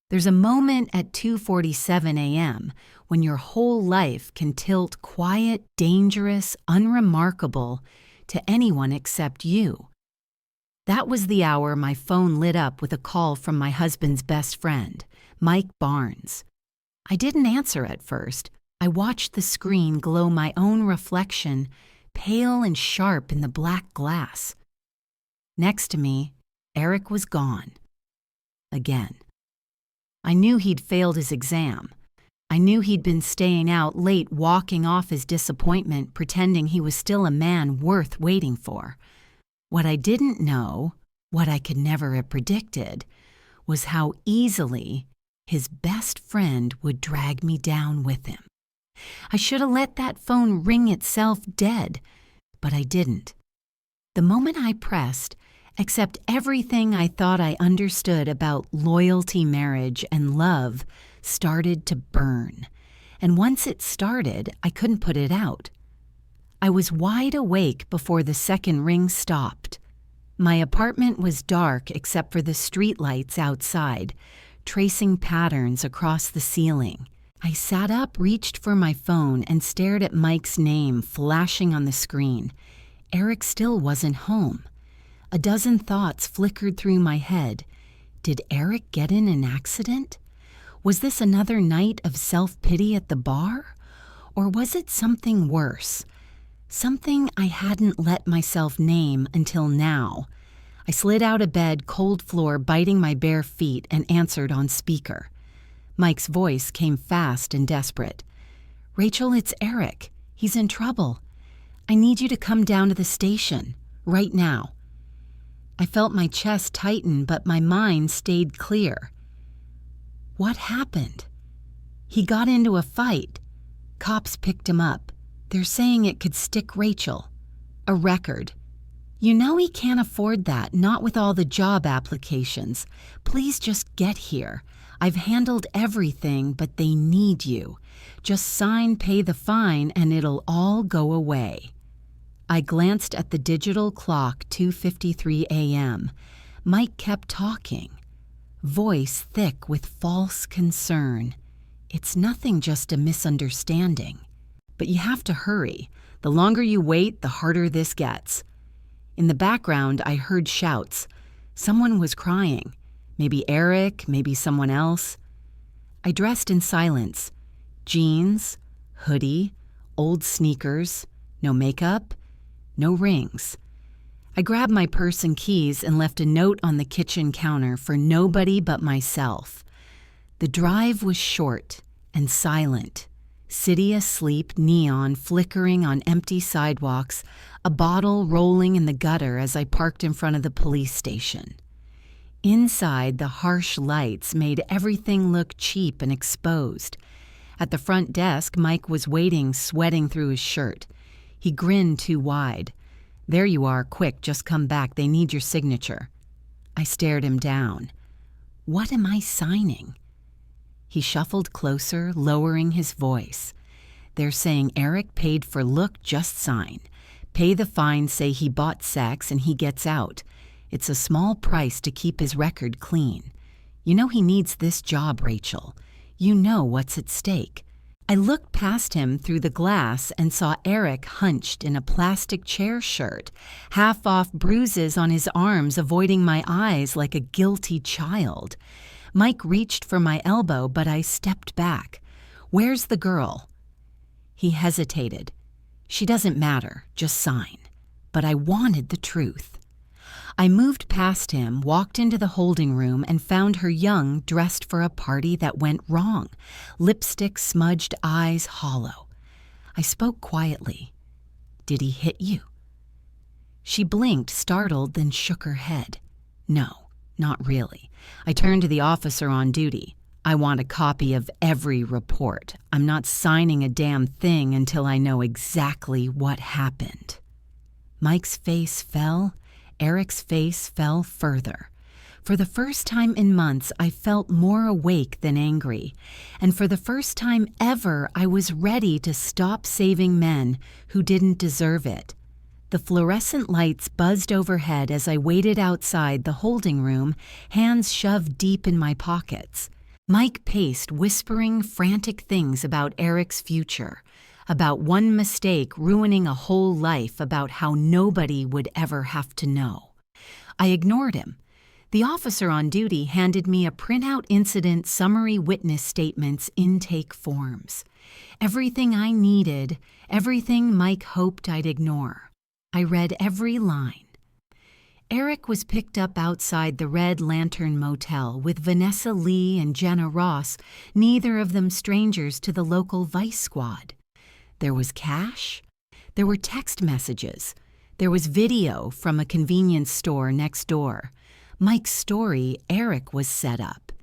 There's a moment at 2:47 a.m. when your whole life can tilt quiet, dangerous, unremarkable to anyone except you. That was the hour my phone lit up with a call from my husband's best friend, Mike Barnes. I didn't answer at first. I watched the screen glow my own reflection, pale and sharp in the black glass. Next to me, Eric was gone. Again. I knew he'd failed his exam. I knew he'd been staying out late, walking off his disappointment, pretending he was still a man worth waiting for. What I didn't know, what I could never have predicted, was how easily his best friend would drag me down with him. I should have let that phone ring itself dead, but I didn't. The moment I pressed, except everything I thought I understood about loyalty, marriage, and love started to burn. And once it started, I couldn't put it out. I was wide awake before the second ring stopped. My apartment was dark except for the streetlights outside, tracing patterns across the ceiling. I sat up, reached for my phone, and stared at Mike's name flashing on the screen. Eric still wasn't home. A dozen thoughts flickered through my head. Did Eric get in an accident? Was this another night of self-pity at the bar? Or was it something worse? Something I hadn't let myself name until now. I slid out of bed, cold floor biting my bare feet, and answered on speaker. Mike's voice came fast and desperate. "Rachel, it's Eric. He's in trouble. I need you to come down to the station, right now." I felt my chest tighten, but my mind stayed clear. What happened? He got into a fight. Cops picked him up. They're saying it could stick Rachel. A record. You know he can't afford that, not with all the job applications. Please just get here. I've handled everything, but they need you. Just sign, pay the fine, and it'll all go away. I glanced at the digital clock, 2:53 a.m. Mike kept talking. Voice thick with false concern. It's nothing, just a misunderstanding. But you have to hurry. The longer you wait, the harder this gets. In the background, I heard shouts. Someone was crying. Maybe Eric, maybe someone else. I dressed in silence. Jeans, hoodie, old sneakers, no makeup, no rings. I grabbed my purse and keys and left a note on the kitchen counter for nobody but myself. The drive was short and silent. City asleep, neon flickering on empty sidewalks, a bottle rolling in the gutter as I parked in front of the police station. Inside, the harsh lights made everything look cheap and exposed. At the front desk, Mike was waiting, sweating through his shirt. He grinned too wide. "There you are, quick, just come back, they need your signature." I stared him down. What am I signing? He shuffled closer, lowering his voice. "They're saying Eric paid for look, just sign. Pay the fine, say he bought sex, and he gets out. It's a small price to keep his record clean. You know he needs this job, Rachel. You know what's at stake." I looked past him through the glass and saw Eric hunched in a plastic chair shirt, half off, bruises on his arms, avoiding my eyes like a guilty child. Mike reached for my elbow, but I stepped back. "Where's the girl?" He hesitated. "She doesn't matter, just sign." But I wanted the truth. I moved past him, walked into the holding room, and found her young, dressed for a party that went wrong, lipstick smudged, eyes hollow. I spoke quietly. "Did he hit you?" She blinked, startled, then shook her head. "No, not really. I turned to the officer on duty. I want a copy of every report. I'm not signing a damn thing until I know exactly what happened." Mike's face fell. Eric's face fell further. For the first time in months, I felt more awake than angry. And for the first time ever, I was ready to stop saving men who didn't deserve it. The fluorescent lights buzzed overhead as I waited outside the holding room, hands shoved deep in my pockets. Mike paced, whispering frantic things about Eric's future, about one mistake ruining a whole life, about how nobody would ever have to know. I ignored him. The officer on duty handed me a printout incident summary witness statements intake forms. Everything I needed, everything Mike hoped I'd ignore. I read every line. Eric was picked up outside the Red Lantern Motel with Vanessa Lee and Jenna Ross, neither of them strangers to the local vice squad. There was cash. There were text messages. There was video from a convenience store next door. Mike's story, Eric was set up.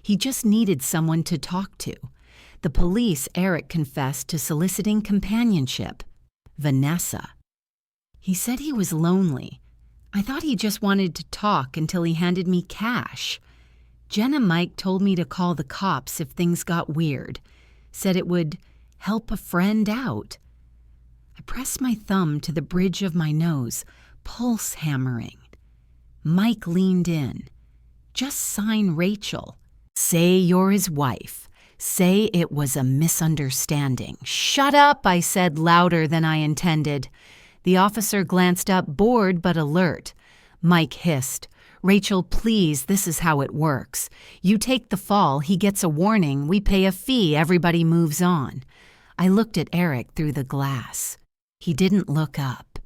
He just needed someone to talk to. The police, Eric confessed to soliciting companionship. Vanessa. He said he was lonely. I thought he just wanted to talk until he handed me cash. Jen and Mike told me to call the cops if things got weird. Said it would help a friend out. I pressed my thumb to the bridge of my nose, pulse hammering. Mike leaned in. Just sign Rachel. Say you're his wife. Say it was a misunderstanding. Shut up, I said louder than I intended. The officer glanced up, bored but alert. Mike hissed. Rachel, please, this is how it works. You take the fall, he gets a warning, we pay a fee, everybody moves on. I looked at Eric through the glass. He didn't look up.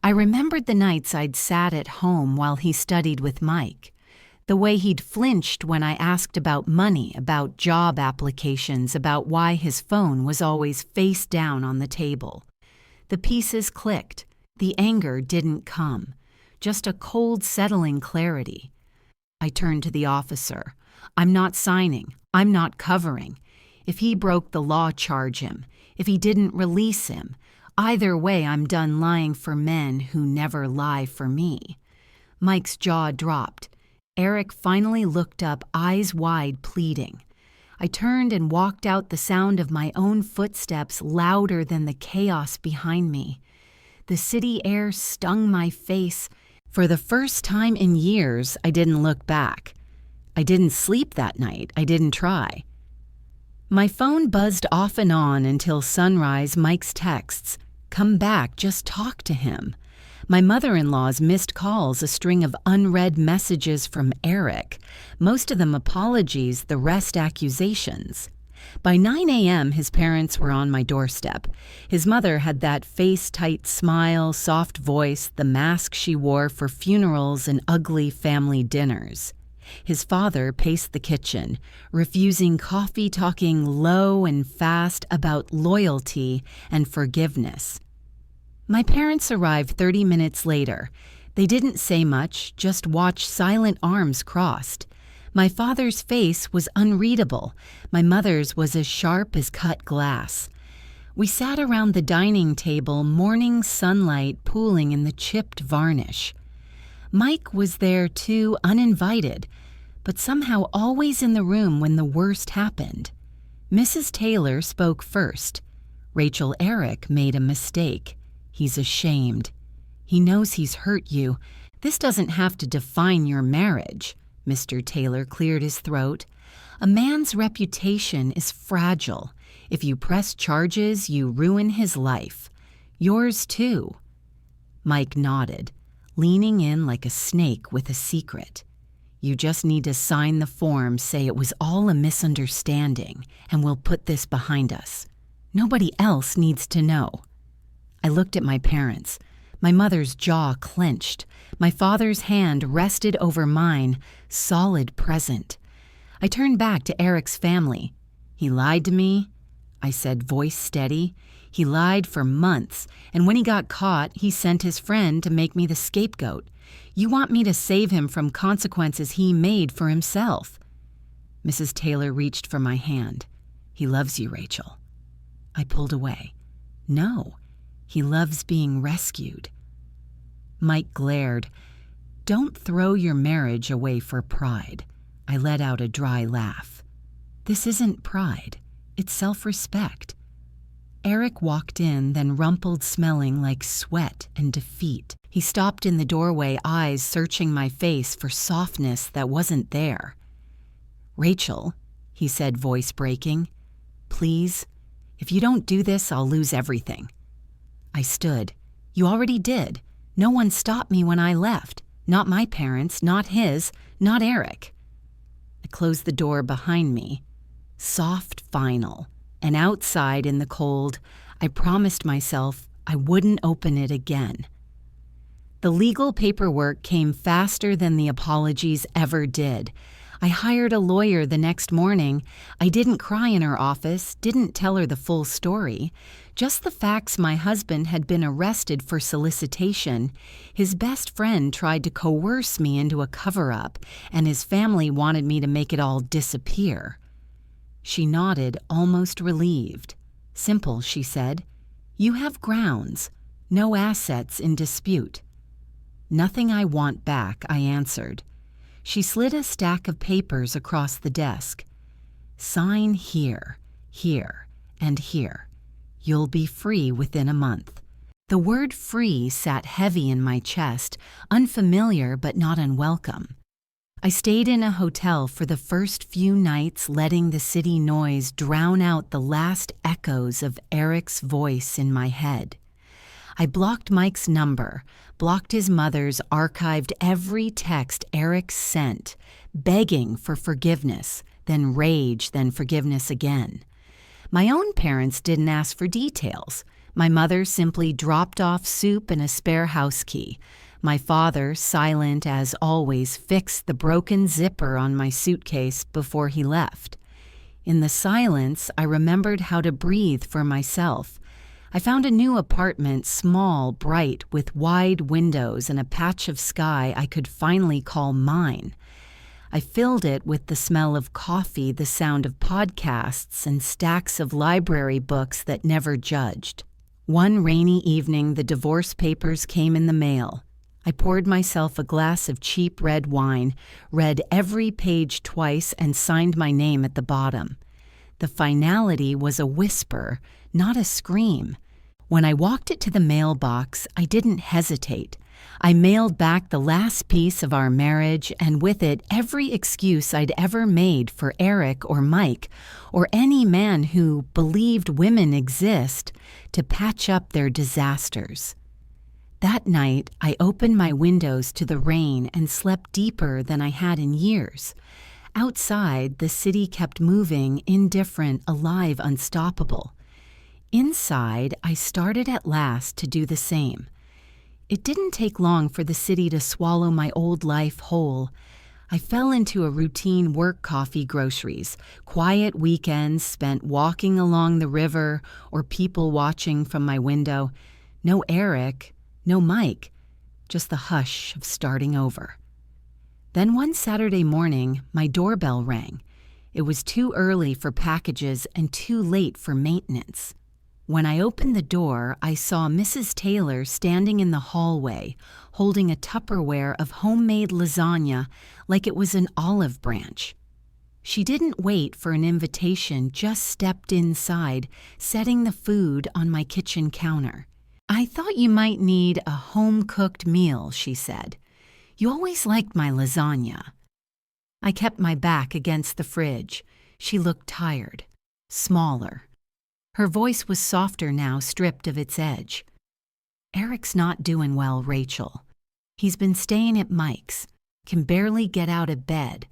I remembered the nights I'd sat at home while he studied with Mike. The way he'd flinched when I asked about money, about job applications, about why his phone was always face down on the table. The pieces clicked. The anger didn't come. Just a cold, settling clarity. I turned to the officer. I'm not signing. I'm not covering. If he broke the law, charge him. If he didn't, release him. Either way, I'm done lying for men who never lie for me. Mike's jaw dropped. Eric finally looked up, eyes wide, pleading. I turned and walked out, the sound of my own footsteps louder than the chaos behind me. The city air stung my face. For the first time in years, I didn't look back. I didn't sleep that night. I didn't try. My phone buzzed off and on until sunrise. Mike's texts. Come back, just talk to him. My mother-in-law's missed calls, a string of unread messages from Eric, most of them apologies, the rest accusations. By 9 a.m., his parents were on my doorstep. His mother had that face-tight smile, soft voice, the mask she wore for funerals and ugly family dinners. His father paced the kitchen, refusing coffee, talking low and fast about loyalty and forgiveness. My parents arrived 30 minutes later. They didn't say much, just watched silent arms crossed. My father's face was unreadable. My mother's was as sharp as cut glass. We sat around the dining table, morning sunlight pooling in the chipped varnish. Mike was there too, uninvited, but somehow always in the room when the worst happened. Mrs. Taylor spoke first. Rachel, Eric made a mistake. He's ashamed. He knows he's hurt you. This doesn't have to define your marriage. Mr. Taylor cleared his throat. A man's reputation is fragile. If you press charges, you ruin his life. Yours too. Mike nodded, leaning in like a snake with a secret. You just need to sign the form, say it was all a misunderstanding, and we'll put this behind us. Nobody else needs to know. I looked at my parents. My mother's jaw clenched. My father's hand rested over mine, solid present. I turned back to Eric's family. He lied to me, I said, voice steady. He lied for months, and when he got caught, he sent his friend to make me the scapegoat. You want me to save him from consequences he made for himself. Mrs. Taylor reached for my hand. He loves you, Rachel. I pulled away. No. He loves being rescued. Mike glared. Don't throw your marriage away for pride. I let out a dry laugh. This isn't pride. It's self-respect. Eric walked in, then rumpled, smelling like sweat and defeat. He stopped in the doorway, eyes searching my face for softness that wasn't there. Rachel, he said, voice breaking. "Please, if you don't do this, I'll lose everything." I stood. "You already did. No one stopped me when I left. Not my parents, not his, not Eric." I closed the door behind me. Soft final. And outside in the cold, I promised myself I wouldn't open it again. The legal paperwork came faster than the apologies ever did. I hired a lawyer the next morning. I didn't cry in her office, didn't tell her the full story, just the facts. My husband had been arrested for solicitation. His best friend tried to coerce me into a cover-up, and his family wanted me to make it all disappear. She nodded, almost relieved. "Simple," she said. "You have grounds, no assets in dispute." "Nothing I want back," I answered. She slid a stack of papers across the desk. "Sign here, here, and here. You'll be free within a month." The word free sat heavy in my chest, unfamiliar but not unwelcome. I stayed in a hotel for the first few nights, letting the city noise drown out the last echoes of Eric's voice in my head. I blocked Mike's number, blocked his mother's, archived every text Eric sent, begging for forgiveness, then rage, then forgiveness again. My own parents didn't ask for details. My mother simply dropped off soup and a spare house key. My father, silent as always, fixed the broken zipper on my suitcase before he left. In the silence, I remembered how to breathe for myself. I found a new apartment, small, bright, with wide windows and a patch of sky I could finally call mine. I filled it with the smell of coffee, the sound of podcasts, and stacks of library books that never judged. One rainy evening, the divorce papers came in the mail. I poured myself a glass of cheap red wine, read every page twice, and signed my name at the bottom. The finality was a whisper, not a scream. When I walked it to the mailbox, I didn't hesitate. I mailed back the last piece of our marriage, and with it every excuse I'd ever made for Eric or Mike, or any man who believed women exist, to patch up their disasters. That night, I opened my windows to the rain and slept deeper than I had in years. Outside, the city kept moving, indifferent, alive, unstoppable. Inside, I started at last to do the same. It didn't take long for the city to swallow my old life whole. I fell into a routine work, coffee, groceries, quiet weekends spent walking along the river or people watching from my window. No Eric, no Mike, just the hush of starting over. Then one Saturday morning, my doorbell rang. It was too early for packages and too late for maintenance. When I opened the door, I saw Mrs. Taylor standing in the hallway, holding a Tupperware of homemade lasagna like it was an olive branch. She didn't wait for an invitation, just stepped inside, setting the food on my kitchen counter. "I thought you might need a home-cooked meal," she said. "You always liked my lasagna." I kept my back against the fridge. She looked tired, smaller. Her voice was softer now, stripped of its edge. "Eric's not doing well, Rachel. He's been staying at Mike's, can barely get out of bed."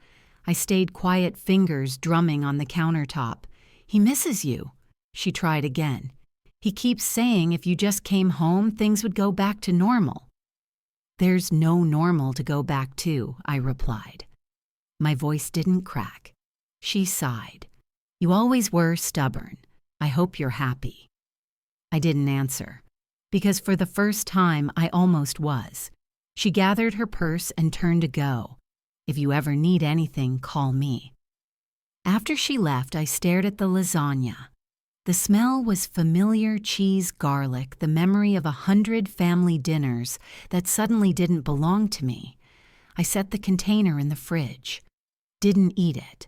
I stayed quiet, fingers drumming on the countertop. "He misses you." She tried again. "He keeps saying if you just came home, things would go back to normal." "There's no normal to go back to," I replied. My voice didn't crack. She sighed. "You always were stubborn. I hope you're happy." I didn't answer, because for the first time I almost was. She gathered her purse and turned to go. "If you ever need anything, call me." After she left, I stared at the lasagna. The smell was familiar cheese garlic, the memory of 100 family dinners that suddenly didn't belong to me. I set the container in the fridge. Didn't eat it.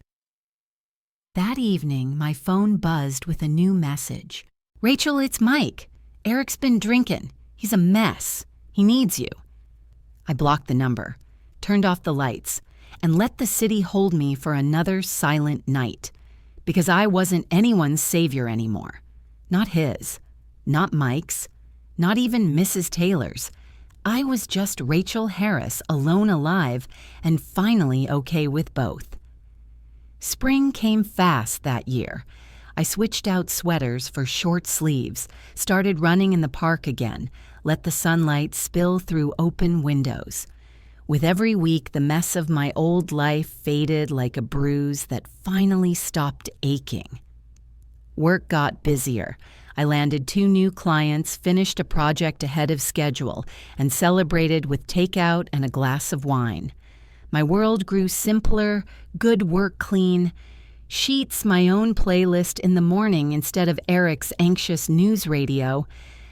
That evening, my phone buzzed with a new message. "Rachel, it's Mike. Eric's been drinking. He's a mess. He needs you." I blocked the number, turned off the lights, and let the city hold me for another silent night. because I wasn't anyone's savior anymore. Not his, not Mike's, not even Mrs. Taylor's. I was just Rachel Harris, alone alive, and finally okay with both. Spring came fast that year. I switched out sweaters for short sleeves, started running in the park again, let the sunlight spill through open windows. With every week, the mess of my old life faded like a bruise that finally stopped aching. Work got busier. I landed 2 new clients, finished a project ahead of schedule, and celebrated with takeout and a glass of wine. My world grew simpler, good work clean, Sheets my own playlist in the morning instead of Eric's anxious news radio.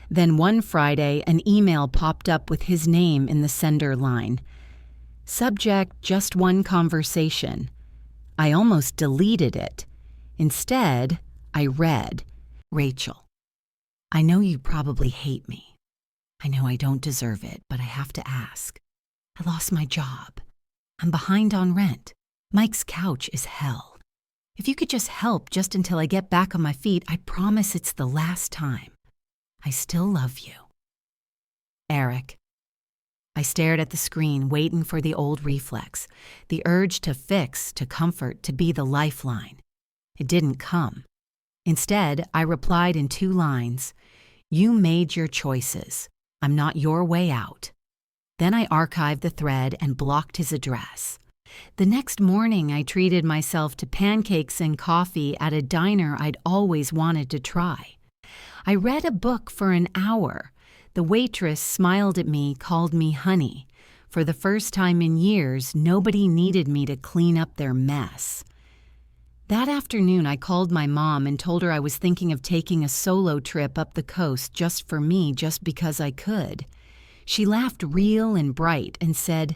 Then one Friday, an email popped up with his name in the sender line. Subject, just one conversation. I almost deleted it. Instead, I read, Rachel, I know you probably hate me. I know I don't deserve it, but I have to ask. I lost my job. I'm behind on rent. Mike's couch is hell. If you could just help just until I get back on my feet, I promise it's the last time. I still love you. Eric. I stared at the screen, waiting for the old reflex, the urge to fix, to comfort, to be the lifeline. It didn't come. Instead, I replied in 2 lines, You made your choices. I'm not your way out. Then I archived the thread and blocked his address. The next morning, I treated myself to pancakes and coffee at a diner I'd always wanted to try. I read a book for an hour. The waitress smiled at me, called me honey. For the first time in years, nobody needed me to clean up their mess. That afternoon, I called my mom and told her I was thinking of taking a solo trip up the coast just for me, just because I could. She laughed real and bright and said,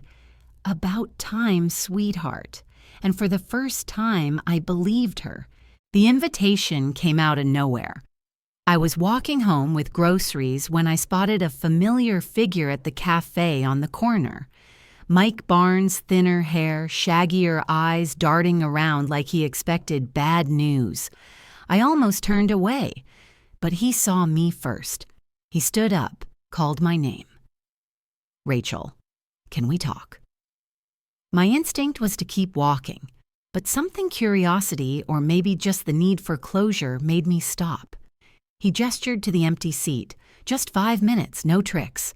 About time, sweetheart. And for the first time, I believed her. The invitation came out of nowhere. I was walking home with groceries when I spotted a familiar figure at the cafe on the corner. Mike Barnes' thinner hair, shaggier eyes darting around like he expected bad news. I almost turned away, but he saw me first. He stood up, called my name. Rachel, can we talk? My instinct was to keep walking, but something curiosity, or maybe just the need for closure, made me stop. He gestured to the empty seat. Just 5 minutes, no tricks.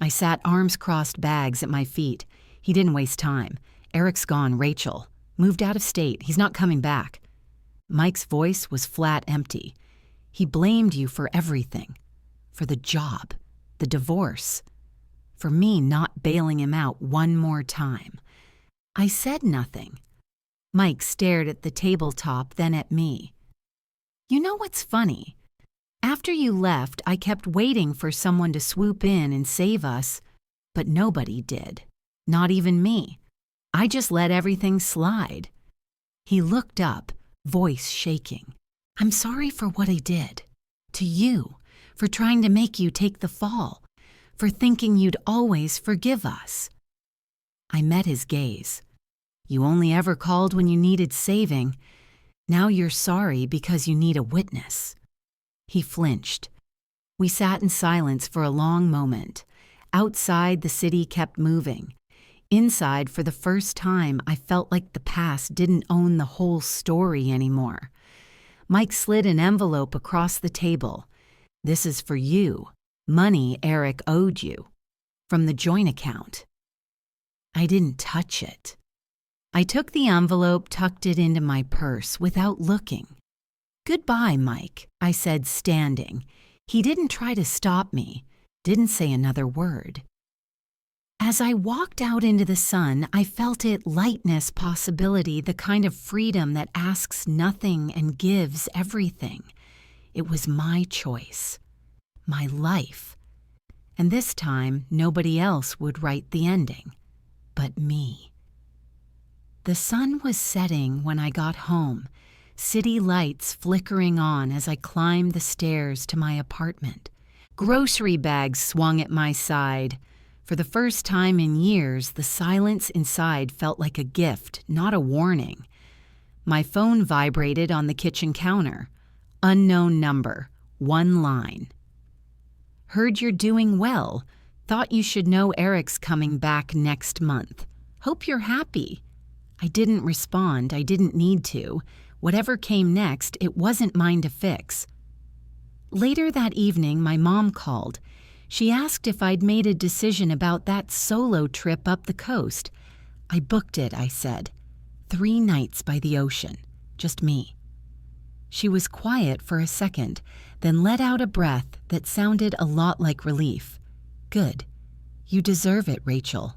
I sat arms crossed, bags at my feet. He didn't waste time. Eric's gone, Rachel. Moved out of state. He's not coming back. Mike's voice was flat empty. He blamed you for everything. For the job, the divorce. For me not bailing him out one more time. I said nothing. Mike stared at the tabletop, then at me. You know what's funny? After you left, I kept waiting for someone to swoop in and save us, but nobody did. Not even me. I just let everything slide. He looked up, voice shaking. I'm sorry for what I did. To you, for trying to make you take the fall, for thinking you'd always forgive us. I met his gaze. You only ever called when you needed saving. Now you're sorry because you need a witness. He flinched. We sat in silence for a long moment. Outside, the city kept moving. Inside, for the first time, I felt like the past didn't own the whole story anymore. Mike slid an envelope across the table. This is for you. Money Eric owed you. From the joint account. I didn't touch it. I took the envelope, tucked it into my purse without looking. Goodbye, Mike, I said, standing. He didn't try to stop me, didn't say another word. As I walked out into the sun, I felt it lightness, possibility, the kind of freedom that asks nothing and gives everything. It was my choice, my life. And this time, nobody else would write the ending, but me. The sun was setting when I got home, city lights flickering on as I climbed the stairs to my apartment. Grocery bags swung at my side. For the first time in years, the silence inside felt like a gift, not a warning. My phone vibrated on the kitchen counter. Unknown number, one line. Heard you're doing well. Thought you should know Eric's coming back next month. Hope you're happy. I didn't respond. I didn't need to. Whatever came next, it wasn't mine to fix. Later that evening, my mom called. She asked if I'd made a decision about that solo trip up the coast. I booked it, I said. 3 nights by the ocean. Just me. She was quiet for a second, then let out a breath that sounded a lot like relief. Good. You deserve it, Rachel.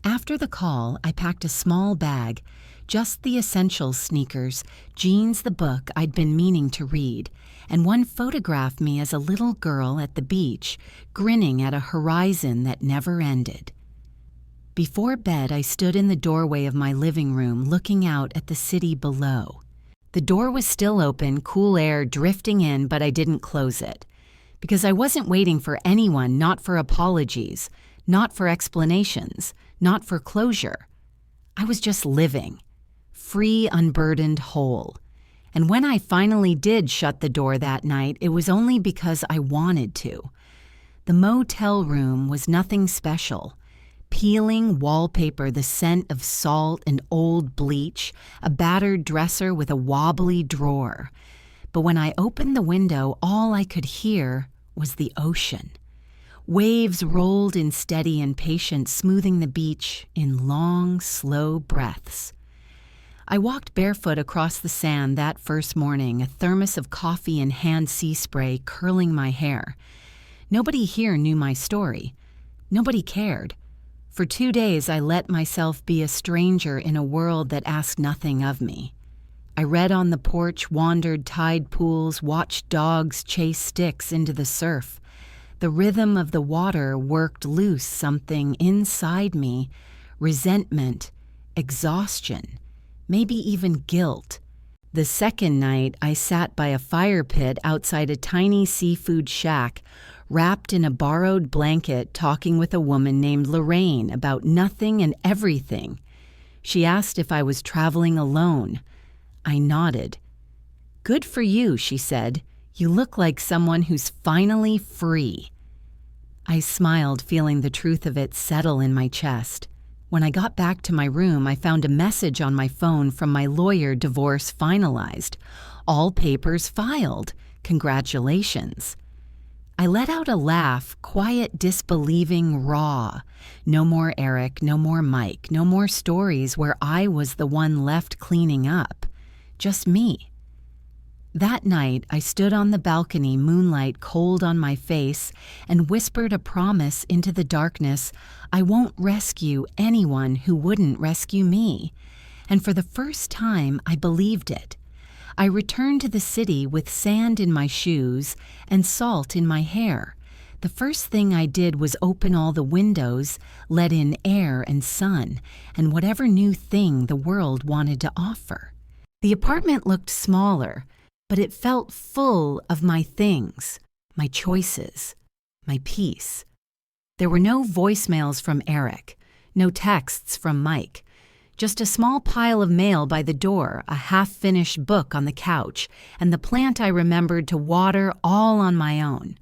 After the call, I packed a small bag, just the essentials: sneakers, jeans, the book I'd been meaning to read, and one photographed me as a little girl at the beach, grinning at a horizon that never ended. Before bed, I stood in the doorway of my living room looking out at the city below. The door was still open, cool air drifting in, but I didn't close it. Because I wasn't waiting for anyone, not for apologies, not for explanations, not for closure. I was just living. Free, unburdened, whole. And when I finally did shut the door that night, it was only because I wanted to. The motel room was nothing special. Peeling wallpaper, the scent of salt and old bleach, a battered dresser with a wobbly drawer. But when I opened the window, all I could hear was the ocean. Waves rolled in steady and patient, smoothing the beach in long, slow breaths. I walked barefoot across the sand that first morning, a thermos of coffee and hand sea spray curling my hair. Nobody here knew my story. Nobody cared. For 2 days, I let myself be a stranger in a world that asked nothing of me. I read on the porch, wandered tide pools, watched dogs chase sticks into the surf. The rhythm of the water worked loose something inside me, resentment, exhaustion, maybe even guilt. The second night, I sat by a fire pit outside a tiny seafood shack, wrapped in a borrowed blanket, talking with a woman named Lorraine about nothing and everything. She asked if I was traveling alone. I nodded. "Good for you," she said. "You look like someone who's finally free." I smiled, feeling the truth of it settle in my chest. When I got back to my room, I found a message on my phone from my lawyer: divorce finalized. All papers filed. Congratulations. I let out a laugh, quiet, disbelieving, raw. No more Eric, no more Mike, no more stories where I was the one left cleaning up. Just me. That night, I stood on the balcony, moonlight cold on my face, and whispered a promise into the darkness: I won't rescue anyone who wouldn't rescue me. And for the first time, I believed it. I returned to the city with sand in my shoes and salt in my hair. The first thing I did was open all the windows, let in air and sun, and whatever new thing the world wanted to offer. The apartment looked smaller, but it felt full of my things, my choices, my peace. There were no voicemails from Eric, no texts from Mike. Just a small pile of mail by the door, a half-finished book on the couch, and the plant I remembered to water all on my own.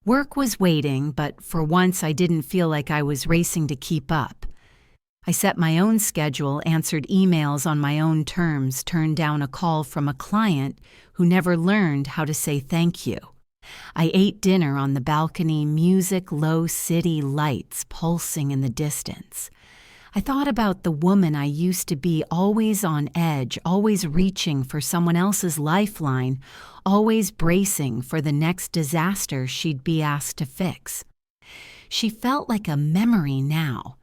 Work was waiting, but for once I didn't feel like I was racing to keep up. I set my own schedule, answered emails on my own terms, turned down a call from a client who never learned how to say thank you. I ate dinner on the balcony, music, low city lights pulsing in the distance. I thought about the woman I used to be, always on edge, always reaching for someone else's lifeline, always bracing for the next disaster she'd be asked to fix. She felt like a memory now,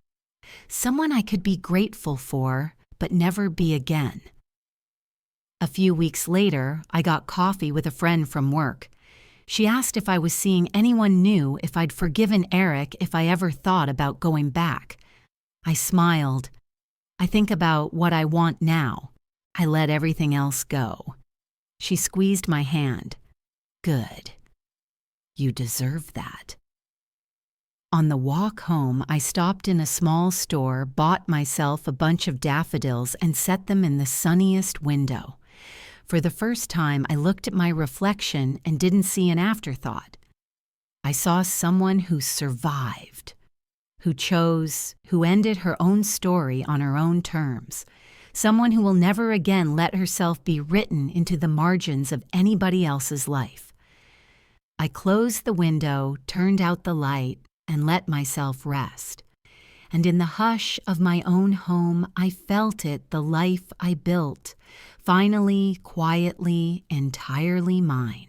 someone I could be grateful for, but never be again. A few weeks later, I got coffee with a friend from work. She asked if I was seeing anyone new, if I'd forgiven Eric, if I ever thought about going back. I smiled. I think about what I want now. I let everything else go. She squeezed my hand. Good. You deserve that. On the walk home, I stopped in a small store, bought myself a bunch of daffodils, and set them in the sunniest window. For the first time, I looked at my reflection and didn't see an afterthought. I saw someone who survived, who ended her own story on her own terms, someone who will never again let herself be written into the margins of anybody else's life. I closed the window, turned out the light, and let myself rest. And in the hush of my own home, I felt it, the life I built, finally, quietly, entirely mine.